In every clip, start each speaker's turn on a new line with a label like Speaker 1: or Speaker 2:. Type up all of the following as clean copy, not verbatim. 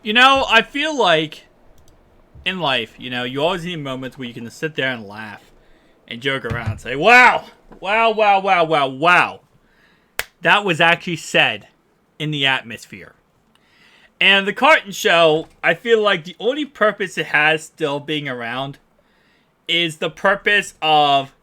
Speaker 1: I feel like in life, you always need moments where you can sit there and laugh and joke around and say, wow, wow, wow, wow, wow, wow. That was actually said in the atmosphere. And the Carton Show, I feel like the only purpose it has still being around is the purpose of,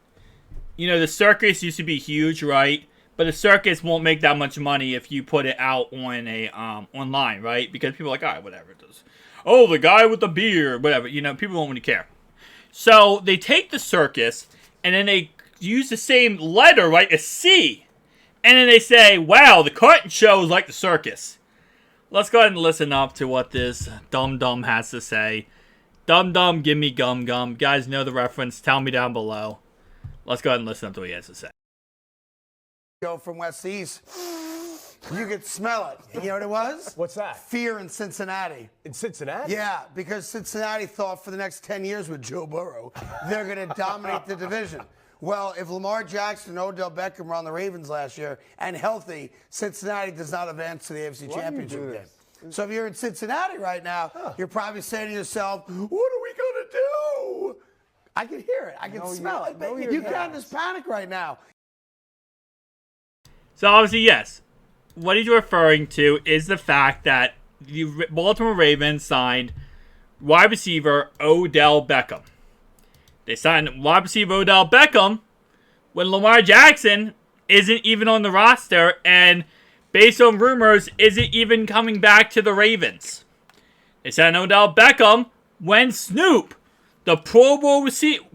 Speaker 1: the circus used to be huge, right? But the circus won't make that much money if you put it out on a online, right? Because people are like, all right, whatever it does. Oh, the guy with the beard, whatever. People won't really care. So they take the circus and then they use the same letter, right? A C. And then they say, wow, the Carton Show is like the circus. Let's go ahead and listen up to what this dum-dum has to say. Dum-dum, give me gum-gum. You guys know the reference. Tell me down below. Let's go ahead and listen up to what he has to say.
Speaker 2: Go from west to east, you could smell it. You know what it was?
Speaker 3: What's that?
Speaker 2: Fear in Cincinnati.
Speaker 3: In Cincinnati?
Speaker 2: Yeah, because Cincinnati thought for the next 10 years with Joe Burrow, they're going to dominate the division. Well, if Lamar Jackson and Odell Beckham were on the Ravens last year and healthy, Cincinnati does not advance to the AFC Championship game. So if you're in Cincinnati right now, you're probably saying to yourself, what are we going to do? I can hear it. I can smell it. You got this panic right now.
Speaker 1: So obviously, yes, what he's referring to is the fact that the Baltimore Ravens signed wide receiver Odell Beckham. They signed wide receiver Odell Beckham when Lamar Jackson isn't even on the roster and, based on rumors, isn't even coming back to the Ravens. They signed Odell Beckham when Snoop, the Pro Bowl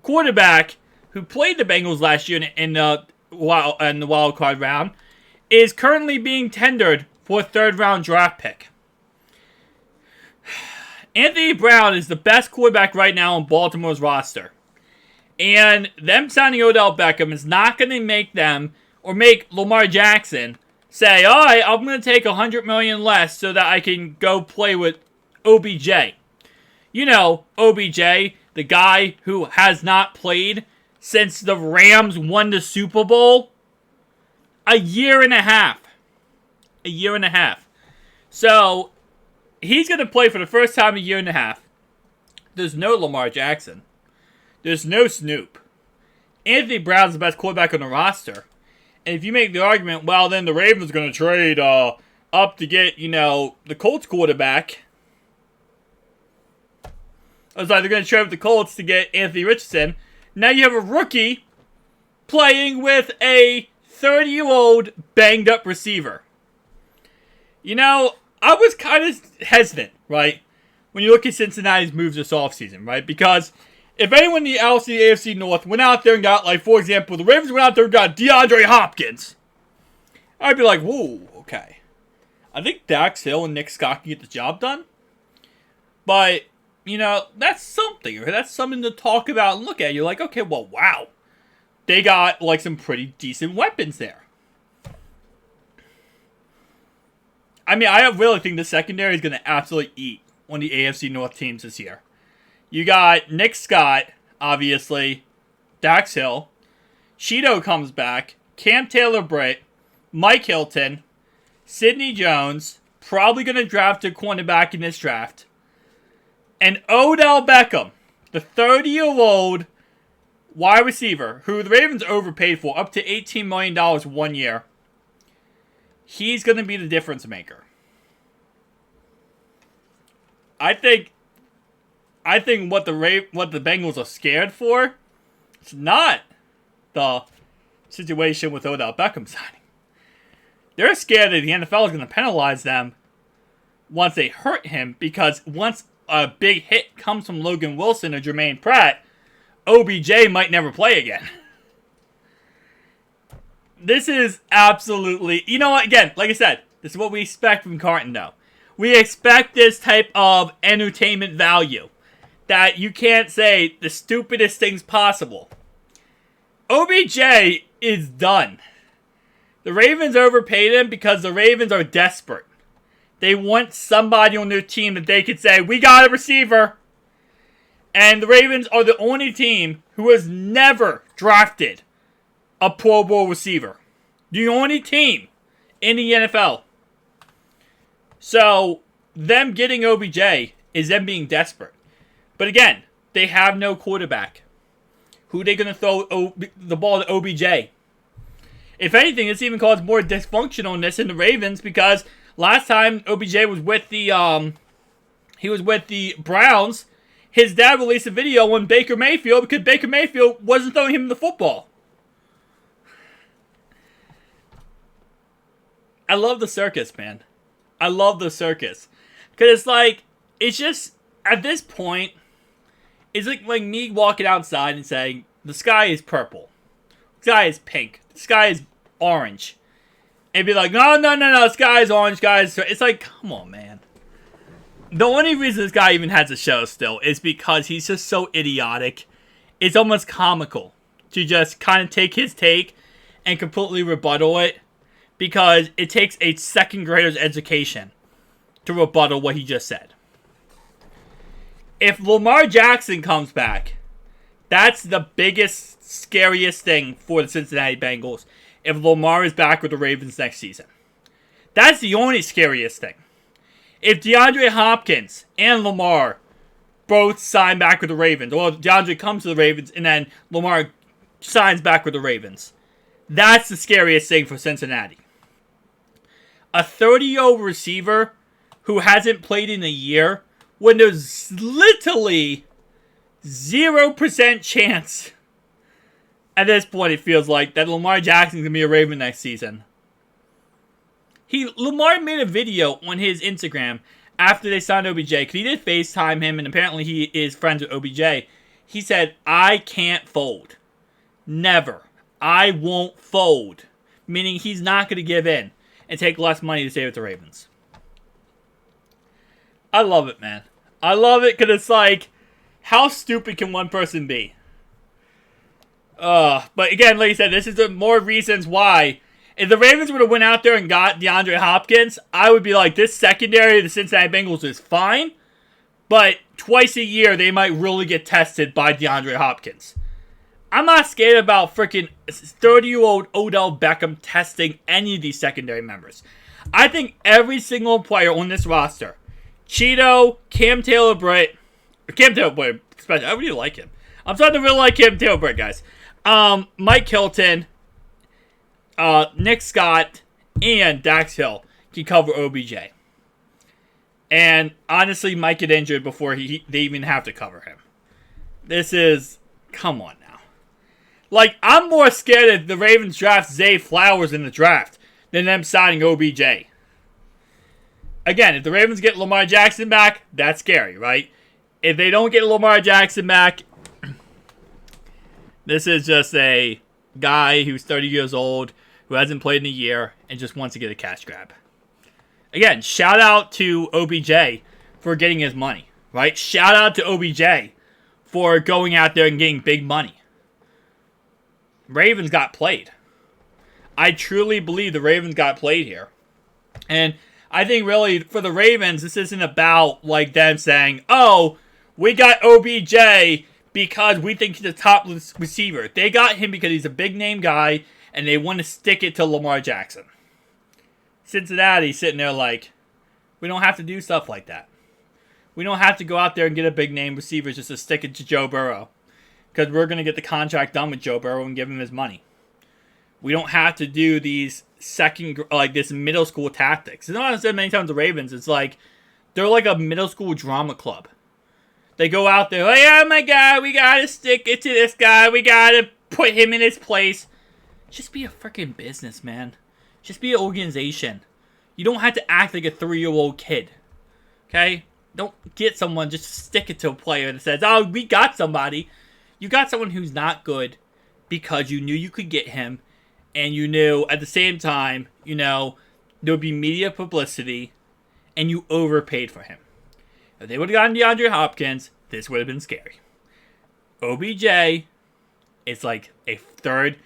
Speaker 1: quarterback who played the Bengals last year in the wild card round, is currently being tendered for a third-round draft pick. Anthony Brown is the best quarterback right now on Baltimore's roster. And them signing Odell Beckham is not going to make them, or make Lamar Jackson, say, all right, I'm going to take $100 million less so that I can go play with OBJ. OBJ, the guy who has not played since the Rams won the Super Bowl. A year and a half. So, he's going to play for the first time in a year and a half. There's no Lamar Jackson. There's no Snoop. Anthony Brown's the best quarterback on the roster. And if you make the argument, well, then the Ravens are going to trade up to get, the Colts quarterback. I was like, they're going to trade with the Colts to get Anthony Richardson. Now you have a rookie playing with a 30-year-old banged-up receiver. I was kind of hesitant, right, when you look at Cincinnati's moves this offseason, right? Because if anyone in the AFC North went out there and got, like, for example, the Ravens went out there and got DeAndre Hopkins, I'd be like, whoa, okay. I think Dax Hill and Nick Scott can get the job done. But, that's something. That's something to talk about and look at. You're like, okay, well, wow. They got, like, some pretty decent weapons there. I mean, I really think the secondary is going to absolutely eat one of the AFC North teams this year. You got Nick Scott, obviously, Dax Hill, Cheeto comes back, Cam Taylor-Britt, Mike Hilton, Sidney Jones, probably going to draft a cornerback in this draft, and Odell Beckham, the 30-year-old wide receiver, who the Ravens overpaid for, up to $18 million 1 year. He's going to be the difference maker. I think what the Bengals are scared for, it's not the situation with Odell Beckham signing. They're scared that the NFL is going to penalize them once they hurt him, because once a big hit comes from Logan Wilson or Jermaine Pratt, OBJ might never play again. This is absolutely... again, like I said, this is what we expect from Carton, though. We expect this type of entertainment value. That you can't say the stupidest things possible. OBJ is done. The Ravens overpaid him because the Ravens are desperate. They want somebody on their team that they could say, we got a receiver. And the Ravens are the only team who has never drafted a Pro Bowl receiver. The only team in the NFL. So, them getting OBJ is them being desperate. But again, they have no quarterback. Who are they going to throw the ball to OBJ? If anything, it's even caused more dysfunctionalness in the Ravens because last time OBJ was with the Browns, his dad released a video on Baker Mayfield because Baker Mayfield wasn't throwing him the football. I love the circus, man. I love the circus. Because it's like, it's just, at this point, it's like me walking outside and saying, the sky is purple. The sky is pink. The sky is orange. And be like, no, the sky is orange, guys. It's like, come on, man. The only reason this guy even has a show still is because he's just so idiotic. It's almost comical to just kind of take his take and completely rebuttal it. Because it takes a second grader's education to rebuttal what he just said. If Lamar Jackson comes back, that's the biggest, scariest thing for the Cincinnati Bengals. If Lamar is back with the Ravens next season. That's the only scariest thing. If DeAndre Hopkins and Lamar both sign back with the Ravens, or DeAndre comes to the Ravens and then Lamar signs back with the Ravens, that's the scariest thing for Cincinnati. A 30-year-old receiver who hasn't played in a year when there's literally 0% chance at this point, it feels like, that Lamar Jackson's going to be a Raven next season. Lamar made a video on his Instagram after they signed OBJ, because he did FaceTime him, and apparently he is friends with OBJ. He said, I can't fold. Never. I won't fold. Meaning he's not going to give in and take less money to stay with the Ravens. I love it, man. I love it because it's like, how stupid can one person be? But again, like I said, this is the more reasons why. If the Ravens would have went out there and got DeAndre Hopkins, I would be like, this secondary of the Cincinnati Bengals is fine, but twice a year they might really get tested by DeAndre Hopkins. I'm not scared about freaking 30-year-old Odell Beckham testing any of these secondary members. I think every single player on this roster, Cheeto, Cam Taylor-Britt, especially, I really like him. I'm starting to really like Cam Taylor-Britt, guys. Mike Hilton, Nick Scott, and Dax Hill can cover OBJ. And honestly, Mike get injured before they even have to cover him. This is, come on now. Like, I'm more scared if the Ravens draft Zay Flowers in the draft than them signing OBJ. Again, if the Ravens get Lamar Jackson back, that's scary, right? If they don't get Lamar Jackson back, this is just a guy who's 30 years old, who hasn't played in a year, and just wants to get a cash grab. Again, shout out to OBJ for getting his money, right? Shout out to OBJ for going out there and getting big money. Ravens got played. I truly believe the Ravens got played here. And I think really for the Ravens, this isn't about like them saying, oh, we got OBJ because we think he's a top receiver. They got him because he's a big name guy and they want to stick it to Lamar Jackson. Cincinnati sitting there like, we don't have to do stuff like that. We don't have to go out there and get a big name receiver just to stick it to Joe Burrow. Because we're going to get the contract done with Joe Burrow and give him his money. We don't have to do these this middle school tactics. You know what I've said many times to the Ravens? It's like, they're like a middle school drama club. They go out there, like, oh my God, we got to stick it to this guy. We got to put him in his place. Just be a freaking business, man. Just be an organization. You don't have to act like a 3-year-old kid. Okay? Don't get someone, just stick it to a player that says, oh, we got somebody. You got someone who's not good because you knew you could get him, and you knew at the same time, there would be media publicity, and you overpaid for him. If they would have gotten DeAndre Hopkins, this would have been scary. OBJ is like a third.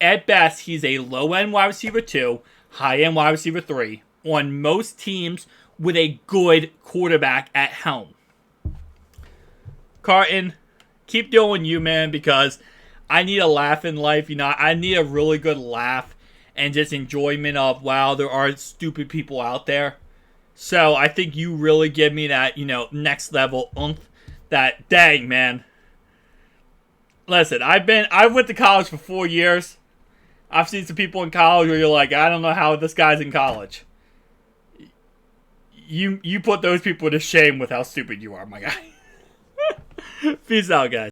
Speaker 1: At best, he's a low-end wide receiver 2, high-end wide receiver 3 on most teams with a good quarterback at helm. Carton, keep doing you, man, because I need a laugh in life. I need a really good laugh and just enjoyment of, wow, there are stupid people out there. So I think you really give me that, next level oomph. That, dang, man. Listen, I went to college for 4 years. I've seen some people in college where you're like, I don't know how this guy's in college. You put those people to shame with how stupid you are, my guy. Peace out, guys.